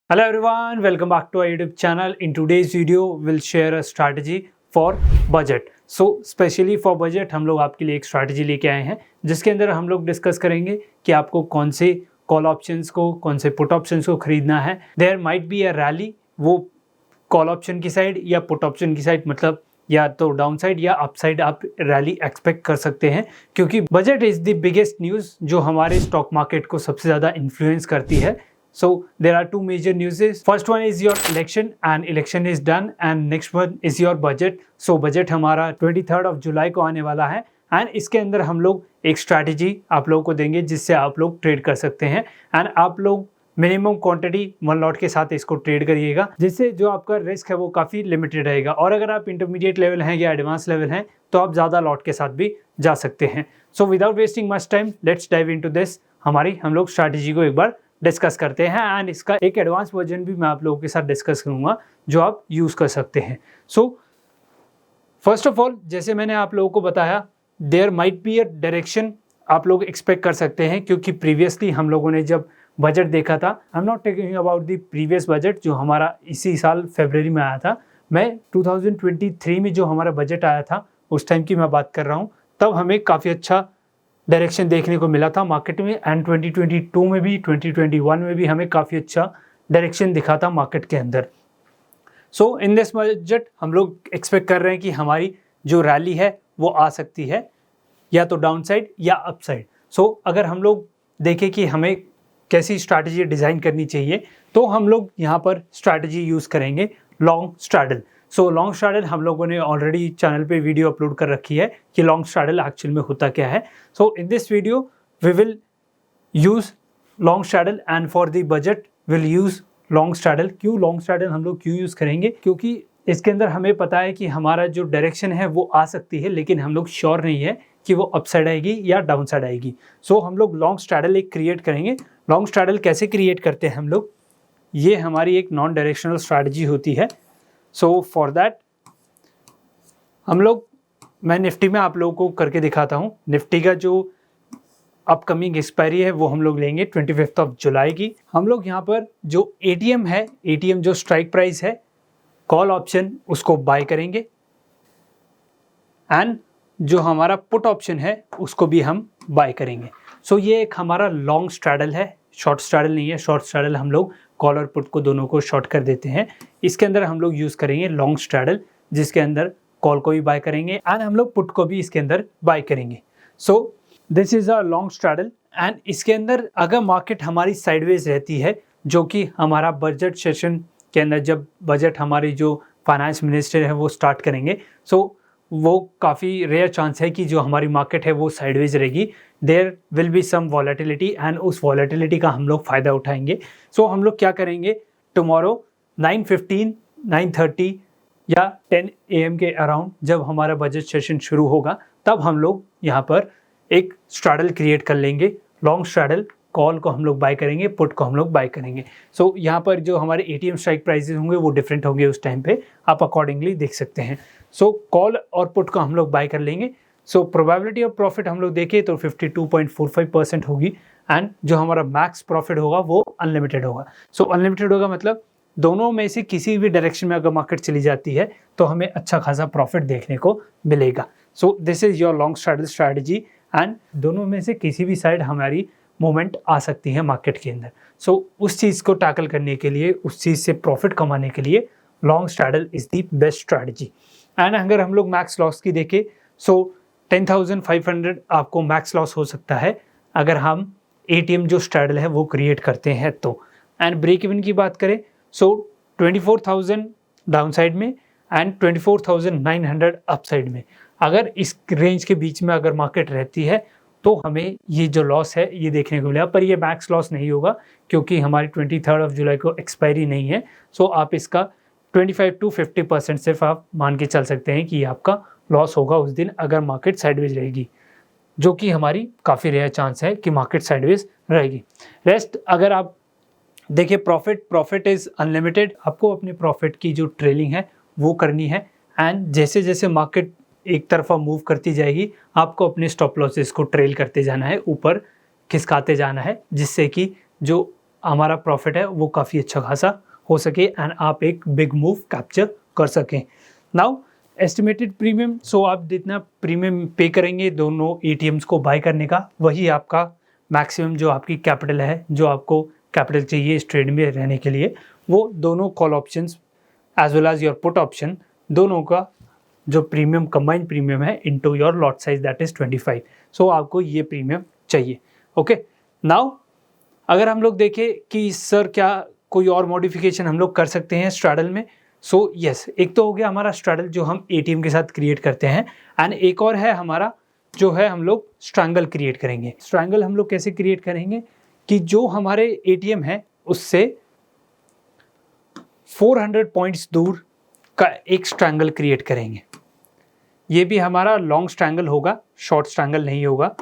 Hello everyone, welcome back to our YouTube channel. In today's video, we'll share a strategy for budget. So specially for budget हम लोग आपके लिए एक strategy लेके आए हैं जिसके अंदर हम लोग डिस्कस करेंगे कि आपको कौन से कॉल ऑप्शंस को कौन से पुट ऑप्शंस को खरीदना है. There might be a rally, वो कॉल ऑप्शन की साइड या पुट ऑप्शन की साइड, मतलब या तो डाउन साइड या अप साइड आप रैली एक्सपेक्ट कर सकते हैं, क्योंकि budget is the biggest news जो हमारे स्टॉक मार्केट को सबसे ज़्यादा इन्फ्लुएंस करती है. So there are two major newses. First one is your election and election is done and next one is your budget. So budget हमारा 23rd of July को आने वाला है and इसके अंदर हम लोग एक strategy आप लोगों को देंगे जिससे आप लोग ट्रेड कर सकते हैं and आप लोग मिनिमम क्वांटिटी 1 लॉट के साथ इसको ट्रेड करिएगा, जिससे जो आपका रिस्क है वो काफ़ी लिमिटेड रहेगा. और अगर आप इंटरमीडिएट लेवल हैं या एडवांस लेवल हैं तो आप ज़्यादा लॉट के साथ भी जा सकते हैं. So without wasting much time let's dive into this. हम लोग स्ट्रैटेजी को एक बार डिस्कस करते हैं एंड इसका एक एडवांस वर्जन भी मैं आप लोगों के साथ डिस्कस करूंगा जो आप यूज़ कर सकते हैं. सो फर्स्ट ऑफ ऑल, जैसे मैंने आप लोगों को बताया, there might be a direction आप लोग एक्सपेक्ट कर सकते हैं, क्योंकि प्रीवियसली हम लोगों ने जब बजट देखा था, I am not taking about the previous budget जो हमारा इसी साल फरवरी में आया था, मैं 2023 में जो हमारा बजट आया था उस टाइम की मैं बात कर रहा हूँ. तब हमें काफ़ी अच्छा डायरेक्शन देखने को मिला था मार्केट में एंड 2022 में भी 2021 में भी हमें काफ़ी अच्छा डायरेक्शन दिखा था मार्केट के अंदर. सो इन दिस बजट हम लोग एक्सपेक्ट कर रहे हैं कि हमारी जो रैली है वो आ सकती है या तो डाउन साइड या अप साइड. सो अगर हम लोग देखें कि हमें कैसी स्ट्रैटेजी डिज़ाइन करनी चाहिए तो हम लोग यहाँ पर स्ट्रैटेजी यूज़ करेंगे long straddle. So long straddle हम लोगों ने ऑलरेडी चैनल पे वीडियो अपलोड कर रखी है कि लॉन्ग स्ट्रैडल एक्चुअल में होता क्या है. So in this video we will use long straddle and for the budget will use long straddle. क्यों लॉन्ग स्ट्रैडल हम लोग क्यों यूज़ करेंगे? क्योंकि इसके अंदर हमें पता है कि हमारा जो डायरेक्शन है वो आ सकती है, लेकिन हम लोग श्योर नहीं है कि वो अप साइड आएगी या डाउन साइड आएगी. सो हम लोग लॉन्ग स्ट्रैडल एक क्रिएट करेंगे. लॉन्ग स्ट्रैडल कैसे क्रिएट करते हैं हम लोग? ये हमारी एक नॉन डायरेक्शनल स्ट्रैटेजी होती है. सो फॉर दैट मैं निफ्टी में आप लोगों को करके दिखाता हूँ. निफ्टी का जो अपकमिंग एक्सपायरी है वो हम लोग लेंगे 25 ऑफ जुलाई की. हम लोग यहाँ पर जो ATM है, ATM जो स्ट्राइक प्राइस है, कॉल ऑप्शन उसको बाय करेंगे एंड जो हमारा पुट ऑप्शन है उसको भी हम बाय करेंगे. सो ये एक हमारा लॉन्ग स्ट्रैडल है, शॉर्ट स्ट्रैडल नहीं है. शॉर्ट स्ट्रैडल हम लोग कॉल और पुट को दोनों को शॉर्ट कर देते हैं. इसके अंदर हम लोग यूज़ करेंगे लॉन्ग स्ट्रैडल, जिसके अंदर कॉल को भी बाय करेंगे एंड हम लोग पुट को भी इसके अंदर बाय करेंगे. सो this is a long straddle and इसके अंदर अगर मार्केट हमारी साइडवेज रहती है, जो कि हमारा बजट सेशन के अंदर जब बजट हमारी जो फाइनेंस मिनिस्टर है वो स्टार्ट करेंगे, सो वो काफ़ी रेयर चांस है कि जो हमारी मार्केट है वो साइडवेज रहेगी. There will be some volatility and उस वॉलेटिलिटी का हम लोग फ़ायदा उठाएंगे. सो हम लोग क्या करेंगे, टुमारो 9:15, 9:30 या 10 AM के अराउंड जब हमारा बजट सेशन शुरू होगा, तब हम लोग यहाँ पर एक स्ट्रैडल क्रिएट कर लेंगे. लॉन्ग स्ट्रैडल, कॉल को हम लोग बाय करेंगे, पुट को हम लोग बाय करेंगे. सो यहाँ पर जो हमारे ATM स्ट्राइक प्राइसेस होंगे वो डिफरेंट होंगे उस टाइम पे, आप अकॉर्डिंगली देख सकते हैं. सो कॉल और पुट को हम लोग बाय कर लेंगे. सो प्रोबेबिलिटी ऑफ प्रॉफिट हम लोग देखें तो 52.45% होगी एंड जो हमारा मैक्स प्रॉफिट होगा वो अनलिमिटेड होगा. सो अनलिमिटेड होगा मतलब दोनों में से किसी भी डायरेक्शन में अगर मार्केट चली जाती है तो हमें अच्छा खासा प्रॉफिट देखने को मिलेगा. सो this is your long straddle strategy and दोनों में से किसी भी साइड हमारी मूवमेंट आ सकती है मार्केट के अंदर. सो उस चीज़ को टैकल करने के लिए, उस चीज़ से प्रॉफिट कमाने के लिए long straddle is the best strategy. And अगर हम लोग मैक्स लॉस की देखें, सो 10,500 आपको मैक्स लॉस हो सकता है अगर हम ATM जो स्ट्रैडल है वो क्रिएट करते हैं तो. एंड ब्रेक इवन की बात करें, सो 24,000 डाउन साइड में एंड 24,900 अप साइड में. अगर इस रेंज के बीच में अगर मार्केट रहती है तो हमें ये जो लॉस है ये देखने को मिलेगा, पर ये मैक्स लॉस नहीं होगा क्योंकि हमारी 23 ऑफ जुलाई को एक्सपायरी नहीं है. सो आप इसका 25 to 50% सिर्फ आप मान के चल सकते हैं कि आपका लॉस होगा उस दिन अगर मार्केट साइडवेज रहेगी, जो कि हमारी काफ़ी रेयर चांस है कि मार्केट साइडवेज रहेगी. रेस्ट अगर आप देखिए, प्रॉफिट इज़ अनलिमिटेड. आपको अपने प्रॉफिट की जो ट्रेलिंग है वो करनी है एंड जैसे जैसे मार्केट एक तरफा मूव करती जाएगी आपको अपने स्टॉप लॉसेस को ट्रेल करते जाना है, ऊपर खिसकाते जाना है, जिससे कि जो हमारा प्रॉफिट है वो काफ़ी अच्छा खासा हो सके एंड आप एक बिग मूव कैप्चर कर सकें। नाउ एस्टिमेटेड प्रीमियम, सो आप जितना प्रीमियम पे करेंगे दोनों ATMs को बाय करने का, वही आपका मैक्सिमम जो आपकी कैपिटल है, जो आपको कैपिटल चाहिए इस ट्रेड में रहने के लिए, वो दोनों call options as well as your put option, दोनों का जो प्रीमियम कंबाइंड प्रीमियम है into your lot size that is 25। So आपको ये प्रीमियम चाहिए। ओके, नाउ अगर हम लोग देखें कि सर क्या कोई और मॉडिफिकेशन हम लोग कर सकते हैं स्ट्रैडल में, सो यस, एक तो हो गया हमारा स्ट्रैडल जो हम ATM के साथ क्रिएट करते हैं, एंड एक और है हमारा जो है हम लोग स्ट्रैंगल क्रिएट करेंगे। स्ट्रैंगल हम लोग कैसे क्रिएट करेंगे कि जो हमारे ATM है उससे 400 पॉइंट्स दूर का एक स्ट्रैंगल क्रिएट करेंगे। ये भी हमारा लॉन्ग स्ट्रैंगल होगा, शॉर्ट स्ट्रैंगल नहीं होगा।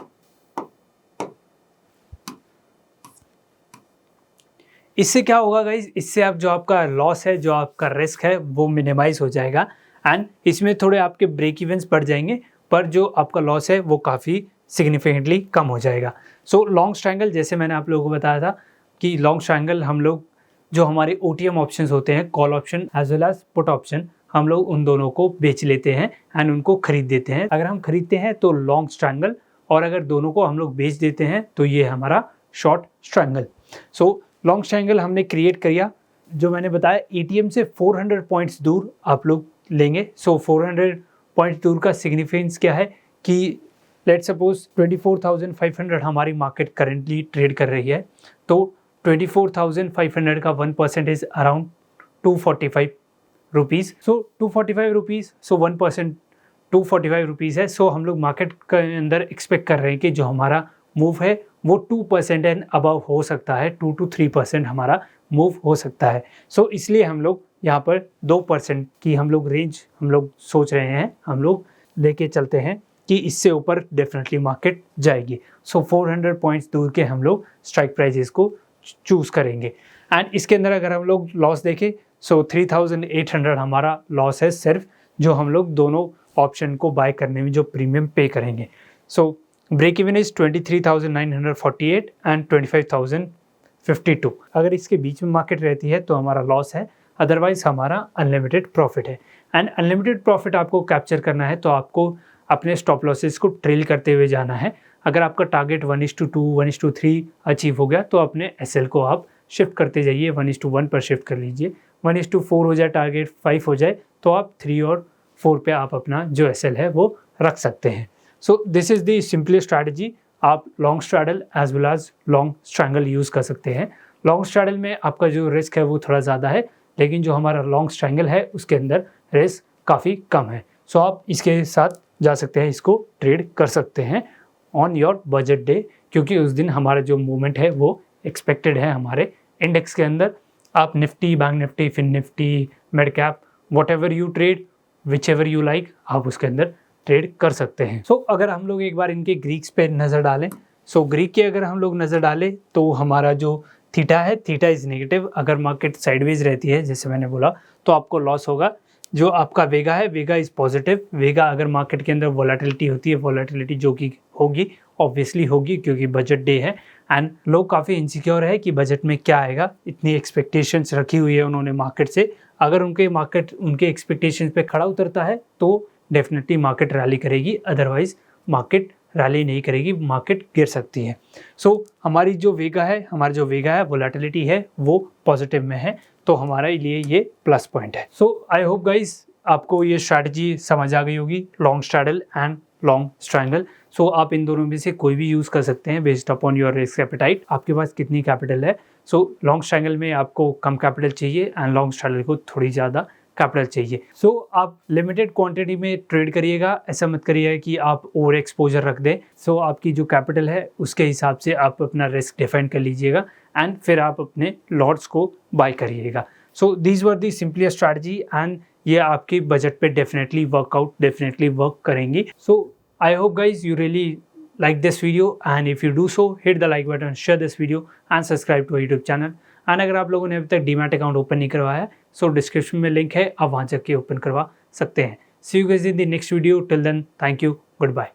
इससे क्या होगा गाइज, इससे आप जो आपका लॉस है, जो आपका रिस्क है वो मिनिमाइज हो जाएगा एंड इसमें थोड़े आपके ब्रेक इवेंट्स बढ़ जाएंगे, पर जो आपका लॉस है वो काफ़ी सिग्निफिकेंटली कम हो जाएगा। सो लॉन्ग स्ट्रैंगल, जैसे मैंने आप लोगों को बताया था कि लॉन्ग स्ट्रैंगल हम लोग जो हमारे OTM ऑप्शंस होते हैं, call option as well as put option, हम लोग उन दोनों को बेच लेते हैं एंड उनको खरीद देते हैं। अगर हम खरीदते हैं तो लॉन्ग स्ट्रैंगल, और अगर दोनों को हम लोग बेच देते हैं तो ये हमारा short strangle. So long strangle हमने क्रिएट किया, जो मैंने बताया ATM से 400 पॉइंट्स दूर आप लोग लेंगे। सो 400 पॉइंट्स दूर का सिग्निफिकेंस क्या है कि लेट्स सपोज 24,500 हमारी मार्केट करेंटली ट्रेड कर रही है, तो 24,500 का 1% is around 245 rupees. So 245 rupees, so 1% 245 rupees है। सो हम लोग मार्केट के अंदर एक्सपेक्ट कर रहे हैं कि जो हमारा मूव है वो 2% एंड अबव हो सकता है, 2 to 3% हमारा मूव हो सकता है। सो इसलिए हम लोग यहाँ पर 2% की हम लोग रेंज हम लोग सोच रहे हैं, हम लोग लेके चलते हैं कि इससे ऊपर डेफिनेटली मार्केट जाएगी। सो 400 पॉइंट्स दूर के हम लोग स्ट्राइक प्राइजेस को चूज़ करेंगे एंड इसके अंदर अगर हम लोग लॉस देखें, सो 3,800 हमारा लॉस है सिर्फ जो हम लोग दोनों ऑप्शन को बाय करने में जो प्रीमियम पे करेंगे। So break even is 23,948 and 25,052। अगर इसके बीच में मार्केट रहती है तो हमारा लॉस है, अदरवाइज हमारा अनलिमिटेड प्रॉफिट है। एंड अनलिमिटेड प्रॉफिट आपको कैप्चर करना है तो आपको अपने स्टॉप लॉसेस को ट्रेल करते हुए जाना है। अगर आपका टारगेट 1:2, 1:3 अचीव हो गया तो अपने SL को आप शिफ्ट करते जाइए, 1:1 पर शिफ्ट कर लीजिए। 1:4 हो जाए टारगेट, 5 हो जाए तो आप 3 और 4 पे आप अपना जो SL है वो रख सकते हैं। So this is the simplest strategy. आप long straddle as well as long strangle use कर सकते हैं। लॉन्ग स्ट्रैडल में आपका जो रिस्क है वो थोड़ा ज़्यादा है, लेकिन जो हमारा लॉन्ग स्ट्रैंगल है उसके अंदर रिस्क काफ़ी कम है। सो आप इसके साथ जा सकते हैं, इसको ट्रेड कर सकते हैं ऑन योर बजट डे, क्योंकि उस दिन हमारा जो मूवमेंट है वो एक्सपेक्टेड है हमारे इंडेक्स के अंदर। आप Nifty, bank Nifty, fin Nifty, mid cap, whatever you trade, whichever you like, आप उसके अंदर ट्रेड कर सकते हैं। सो अगर हम लोग एक बार इनके ग्रीक्स पे नज़र डालें, सो ग्रीक के अगर हम लोग नज़र डालें तो हमारा जो थीटा है, थीटा इज़ नेगेटिव। अगर मार्केट साइडवेज रहती है जैसे मैंने बोला तो आपको लॉस होगा। जो आपका वेगा है, वेगा इज़ पॉजिटिव। वेगा अगर मार्केट के अंदर वॉलेटिलिटी होती है, वॉलेटिलिटी जो कि होगी ऑब्वियसली होगी क्योंकि बजट डे है एंड लोग काफ़ी इनसिक्योर है कि बजट में क्या आएगा। इतनी एक्सपेक्टेशंस रखी हुई है उन्होंने मार्केट से, अगर उनके एक्सपेक्टेशंस पे खड़ा उतरता है तो डेफिनेटली मार्केट रैली करेगी, अदरवाइज मार्केट रैली नहीं करेगी, मार्केट गिर सकती है। सो हमारी जो वेगा है, वोलेटिलिटी है वो पॉजिटिव में है, तो हमारे लिए ये प्लस पॉइंट है। सो आई होप गाइज आपको ये स्ट्रैटेजी समझ आ गई होगी, long straddle and long strangle. So आप इन दोनों में से कोई भी यूज़ कर सकते हैं based upon your risk appetite, आपके पास कितनी कैपिटल है। सो लॉन्ग स्ट्रैंगल में आपको कम कैपिटल चाहिए एंड लॉन्ग स्ट्रैंगल को थोड़ी ज़्यादा कैपिटल चाहिए। सो आप लिमिटेड क्वांटिटी में ट्रेड करिएगा, ऐसा मत करिएगा कि आप ओवर एक्सपोजर रख दें। सो आपकी जो कैपिटल है उसके हिसाब से आप अपना रिस्क डिफाइन कर लीजिएगा एंड फिर आप अपने लॉट्स को बाय करिएगा। So these were the simplest strategy and ये आपके बजट पे डेफिनेटली वर्क करेंगी। So I hope guys you really like this video, and if you do so, hit the like button, share this video and subscribe to our YouTube channel. And अगर आप लोगों ने अभी तक demat account open नहीं करवाया है, सो description में लिंक है, आप वहाँ जाके ओपन करवा सकते हैं। See you guys in the next video, till then thank you, good bye.